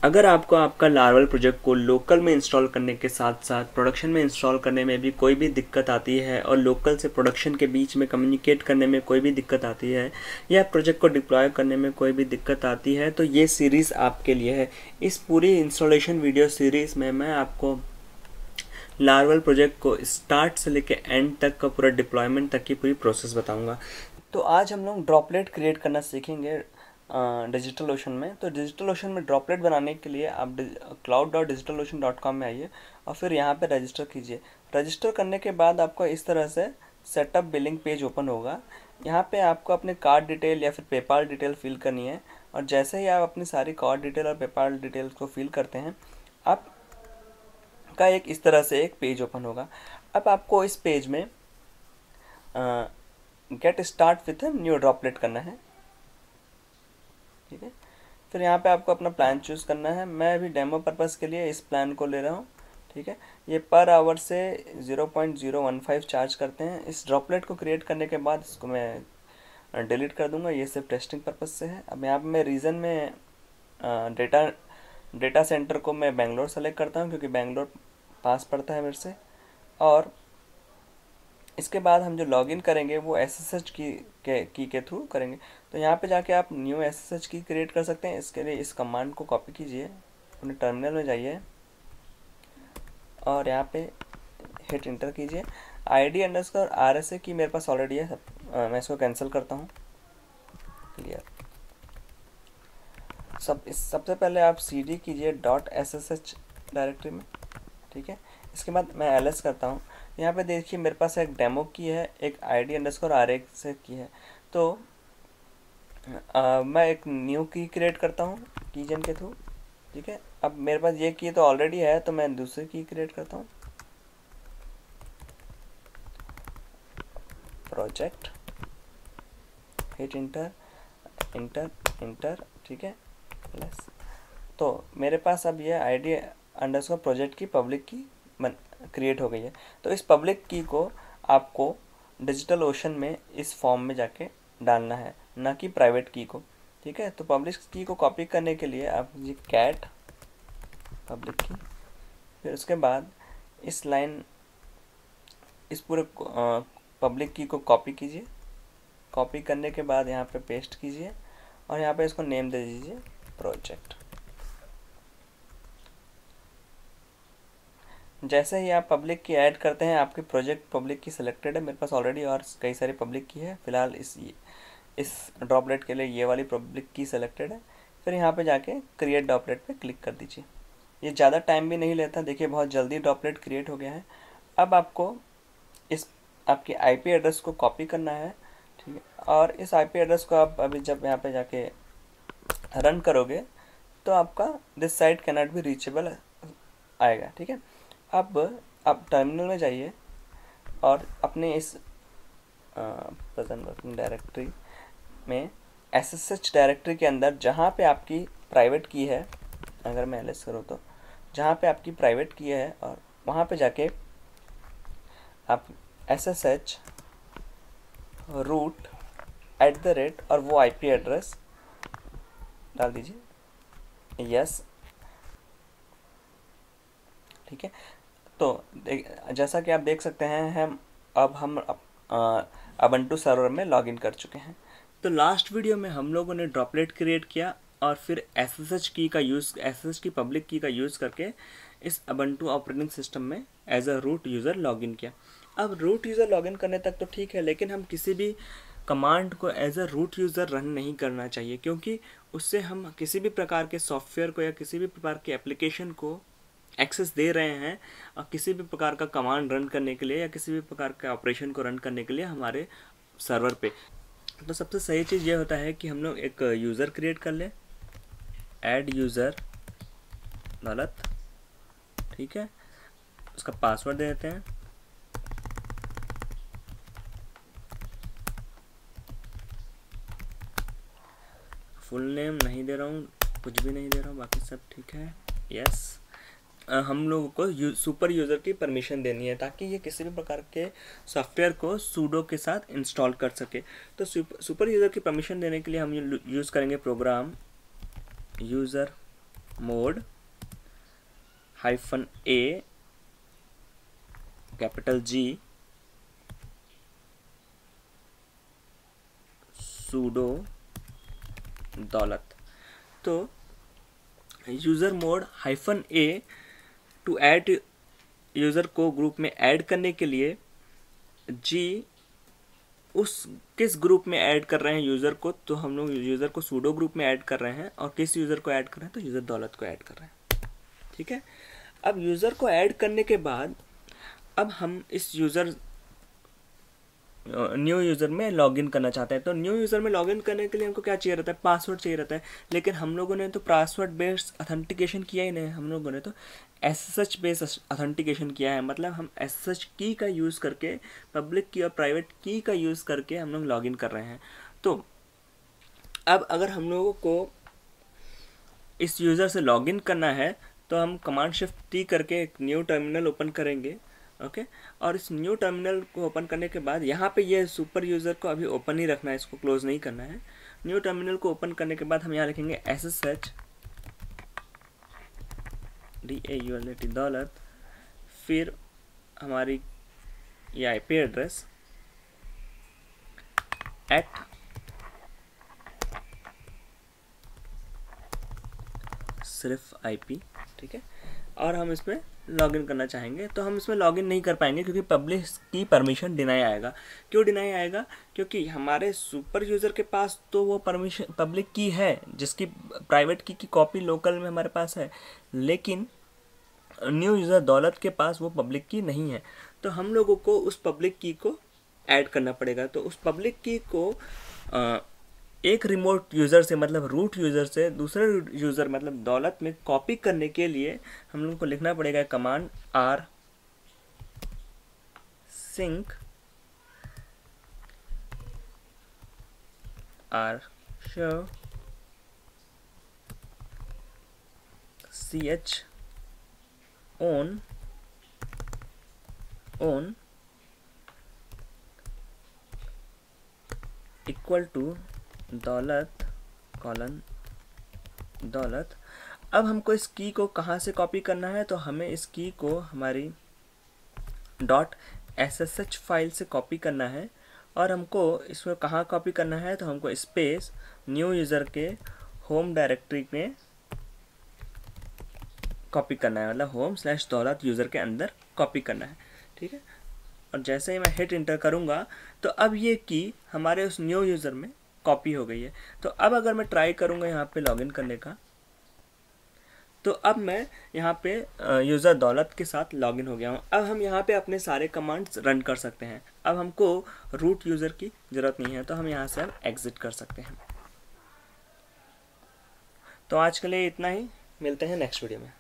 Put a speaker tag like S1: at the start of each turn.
S1: अगर आपको आपका लार्वल प्रोजेक्ट को लोकल में इंस्टॉल करने के साथ साथ प्रोडक्शन में इंस्टॉल करने में भी कोई भी दिक्कत आती है और लोकल से प्रोडक्शन के बीच में कम्युनिकेट करने में कोई भी दिक्कत आती है या प्रोजेक्ट को डिप्लॉय करने में कोई भी दिक्कत आती है तो ये सीरीज़ आपके लिए है। इस पूरी इंस्टॉलेशन वीडियो सीरीज़ में मैं आपको लार्वल प्रोजेक्ट को स्टार्ट से लेकर एंड तक का पूरा डिप्लॉयमेंट तक की पूरी प्रोसेस बताऊंगा। तो आज हम लोग ड्रॉपलेट क्रिएट करना सीखेंगे डिजिटल ओशन में। तो डिजिटल ओशन में ड्रॉपलेट बनाने के लिए आप cloud.digitalocean.com में आइए और फिर यहाँ पे रजिस्टर कीजिए। रजिस्टर करने के बाद आपको इस तरह से सेटअप बिलिंग पेज ओपन होगा। यहाँ पे आपको अपने कार्ड डिटेल या फिर पेपाल डिटेल फिल करनी है और जैसे ही आप अपनी सारी कार्ड डिटेल और पेपाल डिटेल्स को फिल करते हैं आप का एक इस तरह से एक पेज ओपन होगा। अब आपको इस पेज में get start with new droplet करना है, ठीक है। फिर यहाँ पे आपको अपना प्लान चूज़ करना है। मैं अभी डेमो पर्पज़ के लिए इस प्लान को ले रहा हूँ, ठीक है। ये पर आवर से 0.015 चार्ज करते हैं। इस ड्रॉपलेट को क्रिएट करने के बाद इसको मैं डिलीट कर दूंगा, ये सिर्फ टेस्टिंग पर्पज़ से है। अब यहाँ पे मैं रीजन में डेटा सेंटर को मैं बेंगलोर सेलेक्ट करता हूँ क्योंकि बेंगलोर पास पड़ता है मेरे से। और इसके बाद हम जो लॉगिन करेंगे वो SSH की के थ्रू करेंगे। तो यहाँ पे जाके आप न्यू SSH की क्रिएट कर सकते हैं। इसके लिए इस कमांड को कॉपी कीजिए, अपने टर्मिनल में जाइए और यहाँ पे हिट इंटर कीजिए। ID_RSA की मेरे पास ऑलरेडी है, मैं इसको कैंसिल करता हूँ। क्लियर। सबसे पहले आप CD कीजिए .ssh डायरेक्टरी में, ठीक है। इसके बाद मैं ls करता हूँ। यहाँ पे देखिए मेरे पास एक डेमो की है, एक ID_RSA की है। तो मैं एक न्यू की क्रिएट करता हूँ कीजन के थ्रू, ठीक है। अब मेरे पास ये की तो ऑलरेडी है तो मैं दूसरी की क्रिएट करता हूँ, project, hit inter inter inter, ठीक है, प्लस। तो मेरे पास अब ये ID_प्रोजेक्ट की पब्लिक की क्रिएट हो गई है। तो इस पब्लिक की को आपको डिजिटल ओशन में इस फॉर्म में जाके डालना है, ना कि प्राइवेट की को, ठीक है। तो पब्लिक की को कॉपी करने के लिए आप ये कैट पब्लिक की, फिर उसके बाद इस लाइन इस पूरे पब्लिक की को कॉपी कीजिए। कॉपी करने के बाद यहाँ पे पेस्ट कीजिए और यहाँ पे इसको नेम दे दीजिए प्रोजेक्ट। जैसे ही आप पब्लिक की ऐड करते हैं आपकी प्रोजेक्ट पब्लिक की सिलेक्टेड है। मेरे पास ऑलरेडी और कई सारी पब्लिक की है, फिलहाल इस ड्रॉपलेट के लिए ये वाली पब्लिक की सिलेक्टेड है। फिर यहाँ पे जाके क्रिएट ड्रॉपलेट पे क्लिक कर दीजिए। ये ज़्यादा टाइम भी नहीं लेता, देखिए बहुत जल्दी ड्रॉपलेट क्रिएट हो गया है। अब आपको इस आपकी IP एड्रेस को कॉपी करना है, ठीक है। और इस IP एड्रेस को आप अभी जब यहाँ पे जाके रन करोगे तो आपका this site can not be reachable आएगा, ठीक है। अब आप टर्मिनल में जाइए और अपने इस प्रेजेंट वर्किंग डायरेक्टरी में SSH डायरेक्टरी के अंदर जहाँ पे आपकी प्राइवेट की है, अगर मैं ls करूँ तो जहाँ पे आपकी प्राइवेट की है और वहाँ पे जाके आप SSH रूट @ और वो IP एड्रेस डाल दीजिए, यस, ठीक है। तो जैसा कि आप देख सकते हैं हम अबंटू सर्वर में लॉगिन कर चुके हैं। तो लास्ट वीडियो में हम लोगों ने ड्रॉपलेट क्रिएट किया और फिर SSH की पब्लिक की का यूज़ करके इस अबंटू ऑपरेटिंग सिस्टम में as a root user login किया। अब रूट यूज़र लॉगिन करने तक तो ठीक है, लेकिन हम किसी भी कमांड को as a root user run नहीं करना चाहिए, क्योंकि उससे हम किसी भी प्रकार के सॉफ्टवेयर को या किसी भी प्रकार के एप्लीकेशन को एक्सेस दे रहे हैं और किसी भी प्रकार का कमांड रन करने के लिए या किसी भी प्रकार के ऑपरेशन को रन करने के लिए हमारे सर्वर पे। तो सबसे सही चीज़ ये होता है कि हम लोग एक यूज़र क्रिएट कर लें, ऐड यूज़र गलत, ठीक है, उसका पासवर्ड दे देते हैं, फुल नेम नहीं दे रहा हूँ, कुछ भी नहीं दे रहा हूँ, बाकी सब ठीक है, यस। हम लोगों को सुपर यूज़र की परमिशन देनी है ताकि ये किसी भी प्रकार के सॉफ्टवेयर को सूडो के साथ इंस्टॉल कर सके। तो सुपर यूज़र की परमिशन देने के लिए हम यूज़ करेंगे program user mode -a capital G sudo दौलत। तो user mode -a to add user को ग्रुप में ऐड करने के लिए G उस किस ग्रुप में ऐड कर रहे हैं यूज़र को, तो हम लोग यूज़र को सूडो ग्रुप में ऐड कर रहे हैं, और किस यूज़र को ऐड कर रहे हैं, तो यूज़र दौलत को ऐड कर रहे हैं। ठीक है, अब यूज़र को ऐड करने के बाद अब हम इस न्यू यूज़र में लॉगिन करना चाहते हैं। तो न्यू यूज़र में लॉगिन करने के लिए हमको क्या चाहिए रहता है, पासवर्ड चाहिए रहता है। लेकिन हम लोगों ने तो पासवर्ड बेस्ड ऑथेंटिकेशन किया ही नहीं, हम लोगों ने तो SSH बेस्ड ऑथेंटिकेशन किया है। मतलब हम SSH की का यूज़ करके, पब्लिक की और प्राइवेट की का यूज़ करके हम लोग लॉगिन कर रहे हैं। तो अब अगर हम लोगों को इस यूज़र से लॉगिन करना है तो हम कमांड शिफ्ट T करके एक न्यू टर्मिनल ओपन करेंगे। ओके, और इस न्यू टर्मिनल को ओपन करने के बाद यहाँ पे ये सुपर यूज़र को अभी ओपन ही रखना है, इसको क्लोज नहीं करना है। न्यू टर्मिनल को ओपन करने के बाद हम यहाँ लिखेंगे SSH DAULT दौलत, फिर हमारी ये IP एड्रेस @ सिर्फ IP। ठीक है, और हम इसमें लॉगिन करना चाहेंगे तो हम इसमें लॉगिन नहीं कर पाएंगे क्योंकि पब्लिक की परमिशन डिनाई आएगा। क्यों डिनाई आएगा, क्योंकि हमारे सुपर यूज़र के पास तो वो परमिशन पब्लिक की है, जिसकी प्राइवेट की कॉपी लोकल में हमारे पास है, लेकिन न्यू यूज़र दौलत के पास वो पब्लिक की नहीं है। तो हम लोगों को उस पब्लिक की को ऐड करना पड़ेगा। तो उस पब्लिक की को एक रिमोट यूज़र से, मतलब रूट यूज़र से दूसरे यूज़र मतलब दौलत में कॉपी करने के लिए हम लोगों को लिखना पड़ेगा command r sync r show ch on equal to दौलत कॉलन दौलत। अब हमको इस की को कहाँ से कॉपी करना है, तो हमें इस की को हमारी .ssh फाइल से कॉपी करना है। और हमको इसमें कहाँ कॉपी करना है, तो हमको स्पेस न्यू यूज़र के होम डायरेक्टरी में कॉपी करना है, मतलब home/दौलत यूज़र के अंदर कॉपी करना है। ठीक है, और जैसे ही मैं हिट इंटर करूँगा तो अब ये की हमारे उस न्यू यूज़र में कॉपी हो गई है। तो अब अगर मैं ट्राई करूँगा यहाँ पे लॉगिन करने का, तो अब मैं यहाँ पे यूज़र दौलत के साथ लॉगिन हो गया हूँ। अब हम यहाँ पे अपने सारे कमांड्स रन कर सकते हैं। अब हमको रूट यूज़र की ज़रूरत नहीं है, तो हम यहाँ से अब एग्ज़िट कर सकते हैं। तो आज के लिए इतना ही, मिलते हैं नेक्स्ट वीडियो में।